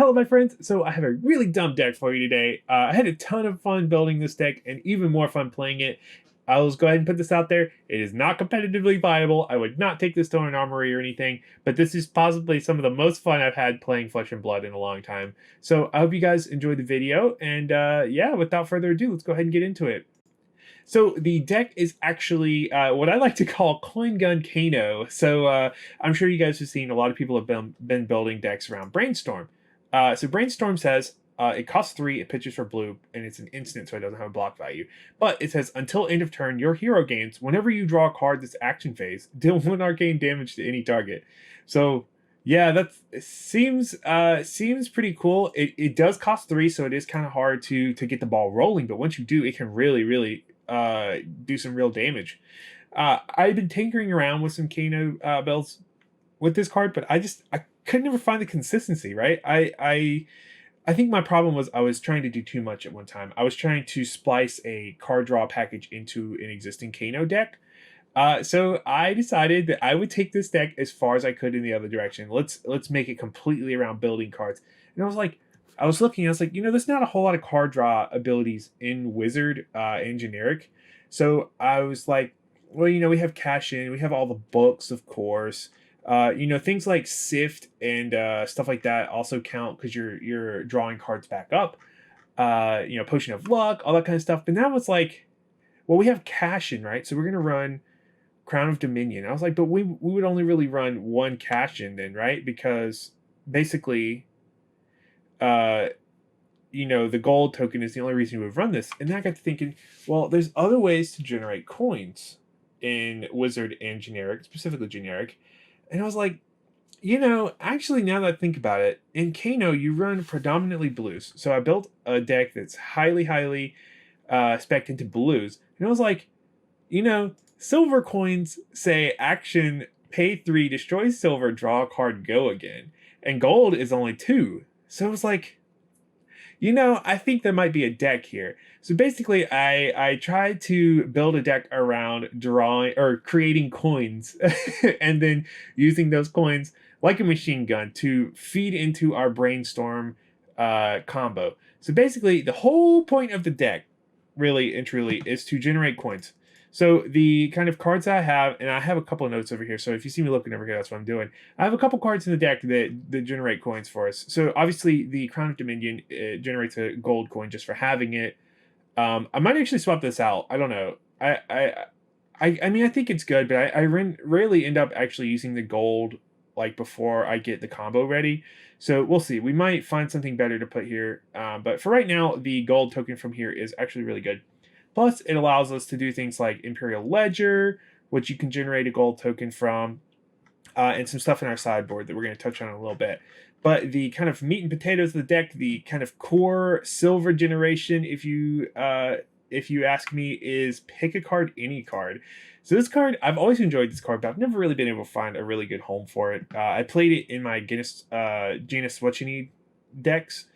Hello, my friends. So I have a really dumb deck for you today. I had a ton of fun building this deck and even more fun playing it. I'll just go ahead and put this out there. It is not competitively viable. I would not take this to an armory or anything, but this is possibly some of the most fun I've had playing Flesh and Blood in a long time. So I hope you guys enjoyed the video. And yeah, without further ado, let's go ahead and get into it. So the deck is actually what I like to call Coin Gun Kano. So I'm sure you guys have seen a lot of people have been building decks around Brainstorm. So Brainstorm says it costs 3, it pitches for blue, and it's an instant, so it doesn't have a block value. But it says until end of turn, your hero gains whenever you draw a card this action phase, deal 1 arcane damage to any target. So yeah, that seems pretty cool. It does cost 3, so it is kind of hard to get the ball rolling. But once you do, it can really do some real damage. I've been tinkering around with some Kano builds with this card, but I could never find the consistency, right? I think my problem was I was trying to do too much at one time. I was trying to splice a card draw package into an existing Kano deck. So I decided that I would take this deck as far as I could in the other direction. Let's make it completely around building cards. And I was looking, I was like, there's not a whole lot of card draw abilities in Wizard and Generic. So I was like, well, we have Cash In, we have all the books, of course. Things like Sift and stuff like that also count because you're drawing cards back up. Potion of Luck, all that kind of stuff. But now it's like, well, we have Cash In, right? So we're gonna run Crown of Dominion. I was like, but we would only really run one Cash In then, right? Because basically, the gold token is the only reason you would run this. And then I got to thinking, well, there's other ways to generate coins in Wizard and Generic, specifically Generic. And I was like, actually, now that I think about it, in Kano, you run predominantly blues. So I built a deck that's highly spec'd into blues. And I was like, silver coins say action, pay 3, destroy silver, draw a card, go again. And gold is only 2. So I was like, I think there might be a deck here. So basically, I tried to build a deck around drawing or creating coins and then using those coins like a machine gun to feed into our Brainstorm combo. So basically, the whole point of the deck, really and truly, is to generate coins. So the kind of cards I have, and I have a couple of notes over here, so if you see me looking over here, that's what I'm doing. I have a couple cards in the deck that generate coins for us. So obviously the Crown of Dominion generates a gold coin just for having it. I might actually swap this out. I don't know. I mean, I think it's good, but I rarely end up actually using the gold like before I get the combo ready. So we'll see. We might find something better to put here. But for right now, the gold token from here is actually really good. Plus, it allows us to do things like Imperial Ledger, which you can generate a gold token from, and some stuff in our sideboard that we're going to touch on in a little bit. But the kind of meat and potatoes of the deck, the kind of core silver generation, if you ask me, is pick a card, any card. So this card, I've always enjoyed this card, but I've never really been able to find a really good home for it. I played it in my Genus What You Need decks.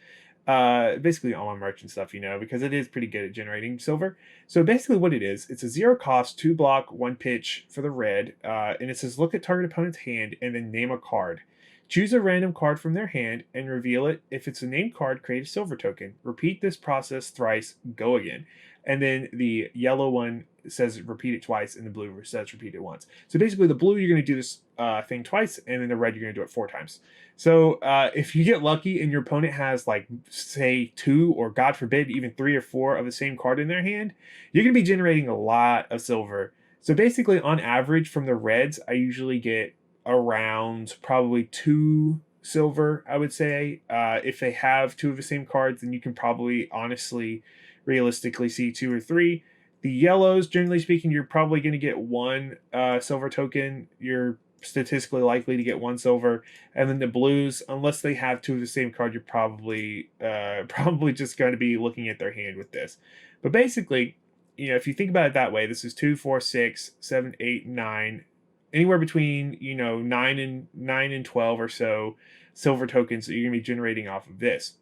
Basically all my merchant stuff, because it is pretty good at generating silver. So basically what it is, it's a 0 cost, 2 block, 1 pitch for the red, and it says look at target opponent's hand and then name a card. Choose a random card from their hand and reveal it. If it's a named card, create a silver token. Repeat this process thrice, go again. And then the yellow one says repeat it twice, and the blue says repeat it once. So basically the blue, you're going to do this thing twice, and then the red, you're going to do it 4 times. So if you get lucky and your opponent has, like, say 2 or God forbid even 3 or 4 of the same card in their hand, you're going to be generating a lot of silver. So basically on average from the reds, I usually get around probably 2 silver, I would say. If they have 2 of the same cards, then you can probably honestly realistically see 2 or 3. The yellows, generally speaking, you're probably going to get 1 silver token. You're statistically likely to get 1 silver. And then the blues, unless they have 2 of the same card, you're probably just going to be looking at their hand with this. But basically, if you think about it that way, this is 2, 4, 6, 7, 8, 9, anywhere between 9 and 12 or so silver tokens that you're going to be generating off of this.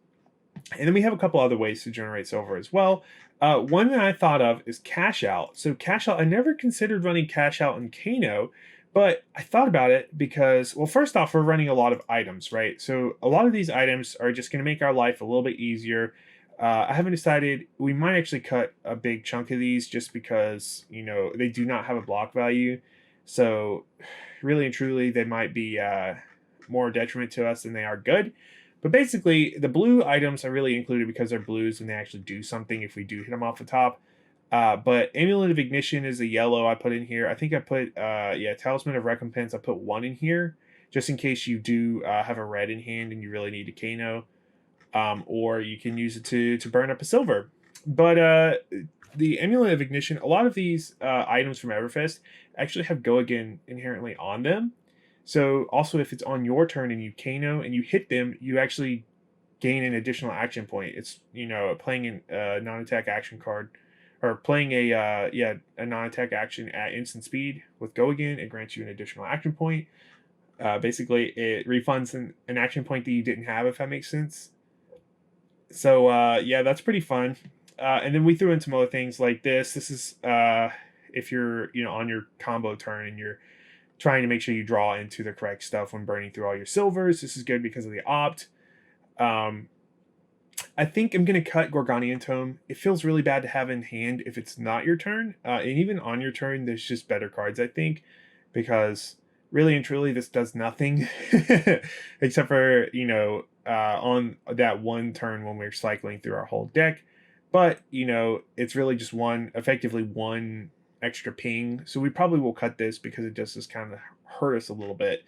And then we have a couple other ways to generate silver as well. One that I thought of is cash out. So cash out, I never considered running cash out in Kano, But I thought about it because, well, first off, we're running a lot of items, right? So a lot of these items are just going to make our life a little bit easier. I haven't decided. We might actually cut a big chunk of these just because, they do not have a block value. So really and truly, they might be more detriment to us than they are good. But basically, the blue items are really included because they're blues and they actually do something if we do hit them off the top. But Amulet of Ignition is a yellow I put in here. I think I put, Talisman of Recompense, I put one in here, just in case you do have a red in hand and you really need a Kano. Or you can use it to burn up a silver. But the Amulet of Ignition, a lot of these items from Everfest actually have Go Again inherently on them. So also if it's on your turn and you Kano and you hit them, you actually gain an additional action point. It's, playing a non-attack action card, or playing a non-attack action at instant speed with Go Again. It grants you an additional action point. Basically, it refunds an action point that you didn't have, if that makes sense. So that's pretty fun. And then we threw in some other things like this. This is if you're on your combo turn and you're trying to make sure you draw into the correct stuff when burning through all your silvers. This is good because of the opt. I think I'm going to cut Gorgonian Tome. It feels really bad to have in hand if it's not your turn. And even on your turn, there's just better cards, I think, because really and truly, this does nothing except for, on that one turn when we're cycling through our whole deck. But, it's really just effectively one extra ping. So we probably will cut this because it just kind of hurt us a little bit.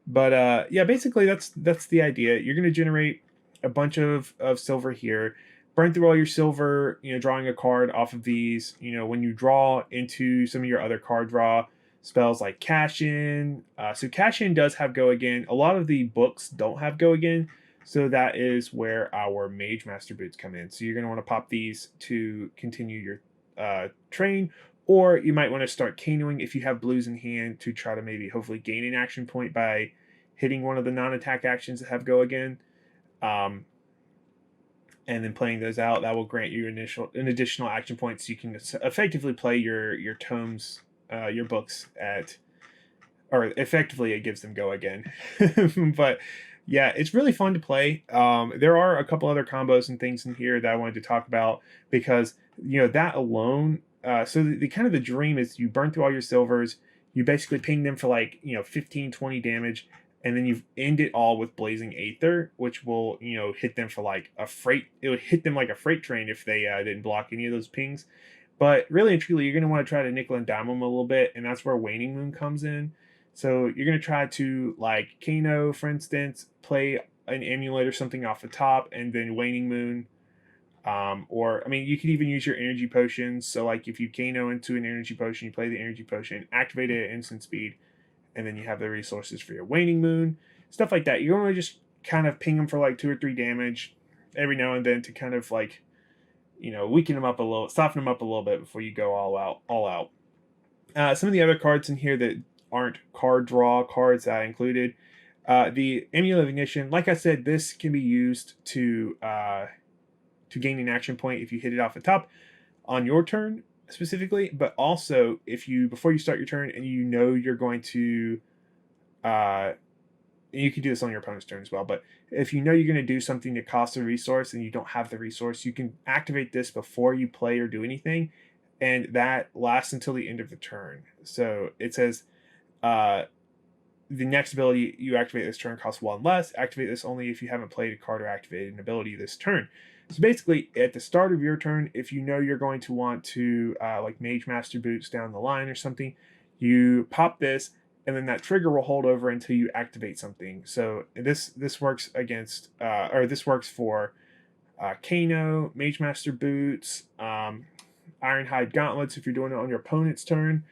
But basically that's the idea. You're going to generate a bunch of silver here, burn through all your silver, drawing a card off of these. When you draw into some of your other card draw spells like Cash In. So Cash In does have Go Again. A lot of the books don't have Go Again. So that is where our Mage Master Boots come in. So you're going to want to pop these to continue your train. Or you might want to start Kanoing if you have blues in hand to try to maybe hopefully gain an action point by hitting one of the non-attack actions that have Go Again. And then playing those out, that will grant you an additional action point, so you can effectively play your tomes, your books or effectively it gives them Go Again. But yeah, it's really fun to play. There are a couple other combos and things in here that I wanted to talk about because that alone. So the kind of the dream is you burn through all your silvers, you basically ping them for like 15, 20 damage. And then you end it all with Blazing Aether, which will, hit them for like a freight. It would hit them like a freight train if they didn't block any of those pings. But really and truly, you're going to want to try to nickel and dime them a little bit. And that's where Waning Moon comes in. So you're going to try to, like Kano, for instance, play an amulet or something off the top and then Waning Moon. You could even use your energy potions. So like if you Kano into an energy potion, you play the energy potion, activate it at instant speed, and then you have the resources for your Waning Moon, stuff like that. You're going to just kind of ping them for like 2 or 3 damage every now and then to kind of like, weaken them up a little, soften them up a little bit before you go all out. Some of the other cards in here that aren't card draw cards that I included. The Amulet of Ignition, like I said, this can be used to gain an action point if you hit it off the top on your turn specifically, but also if you, before you start your turn and you're going to you can do this on your opponent's turn as well, but if you're going to do something that costs a resource and you don't have the resource, you can activate this before you play or do anything, and that lasts until the end of the turn. So it says the next ability you activate this turn costs 1 less. Activate this only if you haven't played a card or activated an ability this turn. So basically, at the start of your turn, if you're going to want to, like Mage Master Boots down the line or something, you pop this, and then that trigger will hold over until you activate something. So this works against, this works for Kano, Mage Master Boots, Ironhide Gauntlets if you're doing it on your opponent's turn.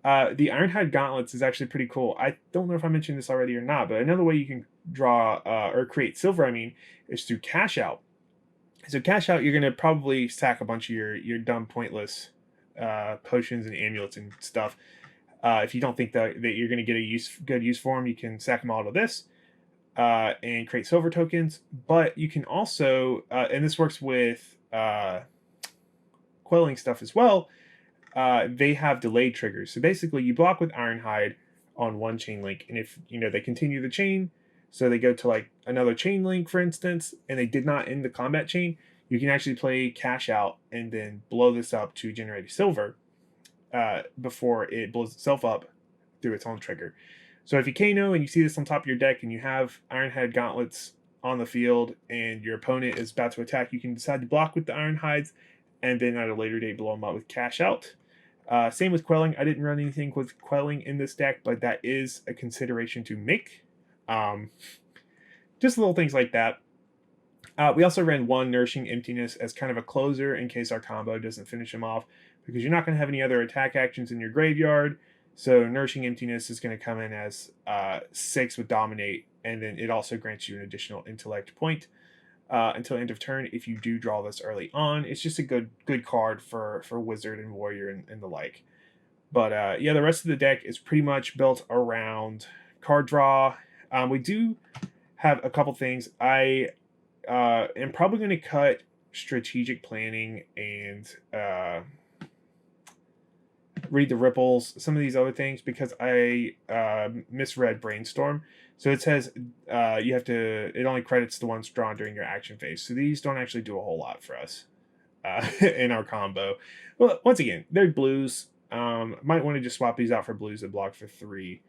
The Ironhide Gauntlets is actually pretty cool. I don't know if I mentioned this already or not, but another way you can draw or create silver, is through Cash Out. So Cash Out, you're going to probably stack a bunch of your dumb, pointless potions and amulets and stuff. If you don't think that you're going to get a good use for them, you can stack them all to this and create silver tokens. But you can also, and this works with quelling stuff as well, they have delayed triggers. So basically, you block with Ironhide on one chain link. And if, they continue the chain, so they go to like another chain link, for instance, and they did not end the combat chain, you can actually play cash out and then blow this up to generate a silver before it blows itself up through its own trigger. So if you Kano and you see this on top of your deck and you have Ironhide Gauntlets on the field and your opponent is about to attack, you can decide to block with the Ironhides and then at a later date blow them up with cash out. Same with Quelling. I didn't run anything with Quelling in this deck, but that is a consideration to make. Just little things like that. We also ran one Nourishing Emptiness as kind of a closer in case our combo doesn't finish him off, because you're not going to have any other attack actions in your graveyard. So Nourishing Emptiness is going to come in as 6 with Dominate, and then it also grants you an additional intellect point until end of turn if you do draw this early on. It's just a good card for Wizard and Warrior and the like. But yeah, the rest of the deck is pretty much built around card draw. We do have a couple things. I am probably going to cut Strategic Planning and Read the Ripples, some of these other things, because I misread Brainstorm. So it says it only credits the ones drawn during your action phase. So these don't actually do a whole lot for us in our combo. Well, once again, they're blues. Might want to just swap these out for blues that block for 3.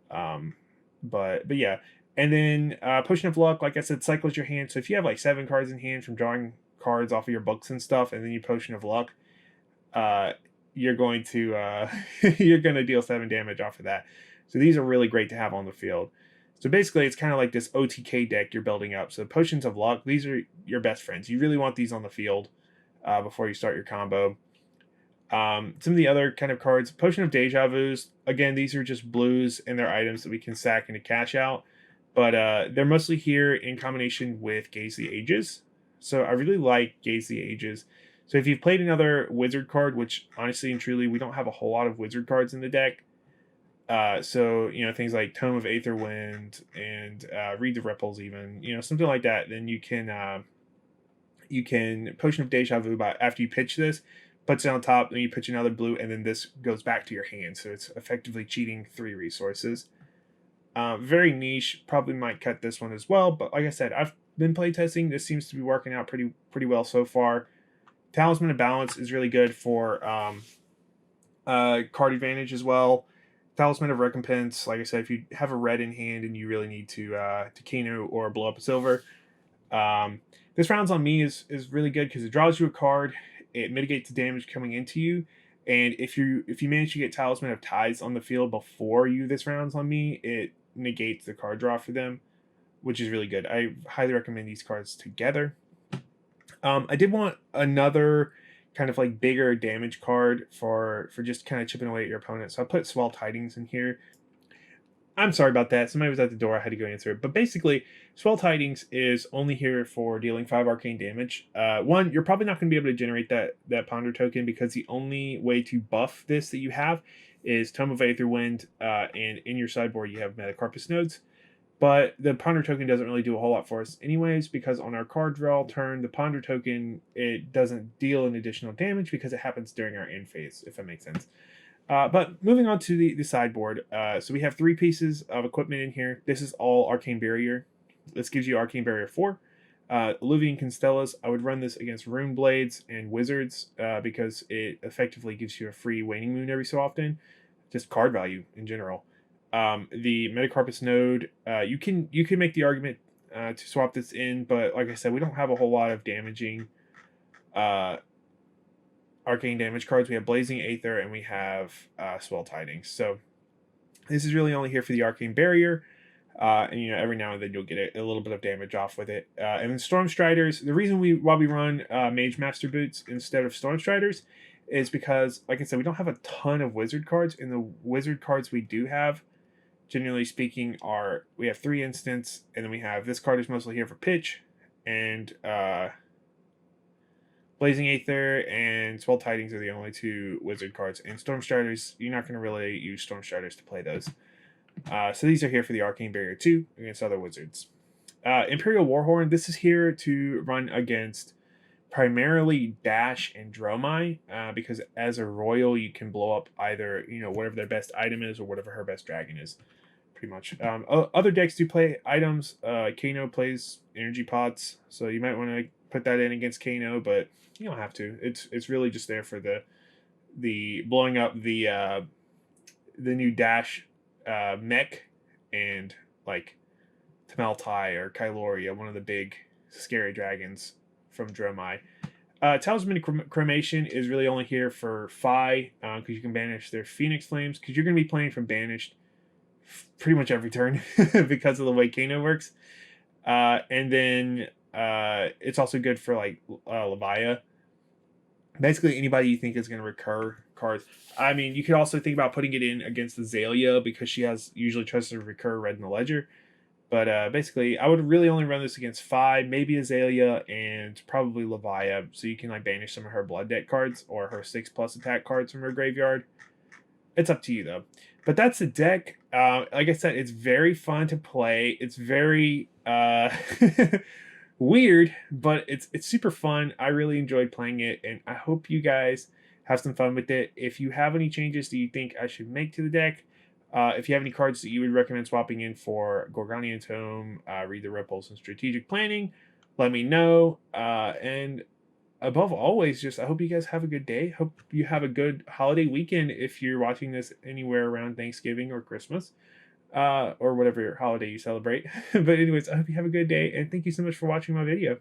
But yeah. And then Potion of Luck, like I said, cycles your hand. So if you have like 7 cards in hand from drawing cards off of your books and stuff, and then you Potion of Luck, you're going to deal 7 damage off of that. So these are really great to have on the field. So basically, it's kind of like this OTK deck you're building up. So Potions of Luck, these are your best friends. You really want these on the field before you start your combo. Some of the other kind of cards, Potion of Deja Vus, again, these are just blues and they're items that we can sack into cash out. But they're mostly here in combination with Gaze the Ages. So I really like Gaze the Ages. So if you've played another wizard card, which honestly and truly, we don't have a whole lot of wizard cards in the deck. So, things like Tome of Aetherwind and Read the Ripples even, something like that, then you can Potion of Deja Vu after you pitch this, puts it on top, then you pitch another blue, and then this goes back to your hand. So it's effectively cheating 3 resources. Very niche, probably might cut this one as well, but like I said, I've been playtesting. This seems to be working out pretty well so far. Talisman of Balance is really good for card advantage as well. Talisman of Recompense, like I said, if you have a red in hand and you really need to Kano or blow up a silver, this rounds on me is really good because it draws you a card, it mitigates the damage coming into you, and if you manage to get Talisman of Ties on the field before you this rounds on me, it negates the card draw for them, which is really good. I highly recommend these cards together. I did want another kind of like bigger damage card for just kind of chipping away at your opponent. So I put Swell Tidings in here. I'm sorry about that. Somebody was at the door. I had to go answer it. But basically, Swell Tidings is only here for dealing 5 arcane damage. One, you're probably not going to be able to generate that Ponder token because the only way to buff this that you have is Tome of Aetherwind, and in your sideboard you have Metacarpus nodes. But the Ponder token doesn't really do a whole lot for us anyways, because on our card draw turn, the Ponder token, it doesn't deal an additional damage because it happens during our end phase, if that makes sense. But moving on to the sideboard. So we have 3 pieces of equipment in here. This is all Arcane Barrier. This gives you Arcane Barrier 4. Alluvian Constellas, I would run this against Rune Blades and Wizards because it effectively gives you a free Waning Moon every so often. Just card value in general. The Metacarpus node, you can make the argument to swap this in, but like I said, we don't have a whole lot of damaging arcane damage cards. We have Blazing Aether and we have Swell Tidings. So this is really only here for the Arcane Barrier, and every now and then you'll get a little bit of damage off with it. And then Storm Striders, the reason why we run Mage Master Boots instead of Storm Striders is because, like I said, we don't have a ton of wizard cards, and the wizard cards we do have, generally speaking, we have 3 instants, and then we have this card is mostly here for pitch, and Blazing Aether and Swell Tidings are the only 2 wizard cards. And Storm Striders, you're not going to really use Storm Striders to play those. So these are here for the Arcane Barrier 2 against other wizards. Imperial Warhorn, this is here to run against primarily Dash and Dromai, because as a royal, you can blow up either, whatever their best item is or whatever her best dragon is, pretty much. Other decks do play items. Kano plays energy pots, so you might want to put that in against Kano, but you don't have to. It's really just there for the blowing up the new Dash mech, and like Tamaltai or Kyloria, one of the big scary dragons from Dromai. Talisman Cremation is really only here for Fi, because you can banish their Phoenix Flames, because you're going to be playing from banished pretty much every turn because of the way Kano works. And then it's also good for like Levia. Basically, anybody you think is going to recur cards. I mean, you could also think about putting it in against Azalea, because she usually tries to recur red in the ledger. But basically, I would really only run this against Fi, maybe Azalea, and probably Levia, so you can like banish some of her blood deck cards or her 6+ attack cards from her graveyard. It's up to you though. But that's the deck. Like I said, it's very fun to play. It's very weird, but it's super fun. I really enjoyed playing it, and I hope you guys have some fun with it. If you have any changes that you think I should make to the deck, if you have any cards that you would recommend swapping in for Gorganian Tome, Read the Ripples, and Strategic Planning, let me know. And above always, just I hope you guys have a good day. Hope you have a good holiday weekend if you're watching this anywhere around Thanksgiving or Christmas, or whatever holiday you celebrate. But anyways, I hope you have a good day, and thank you so much for watching my video.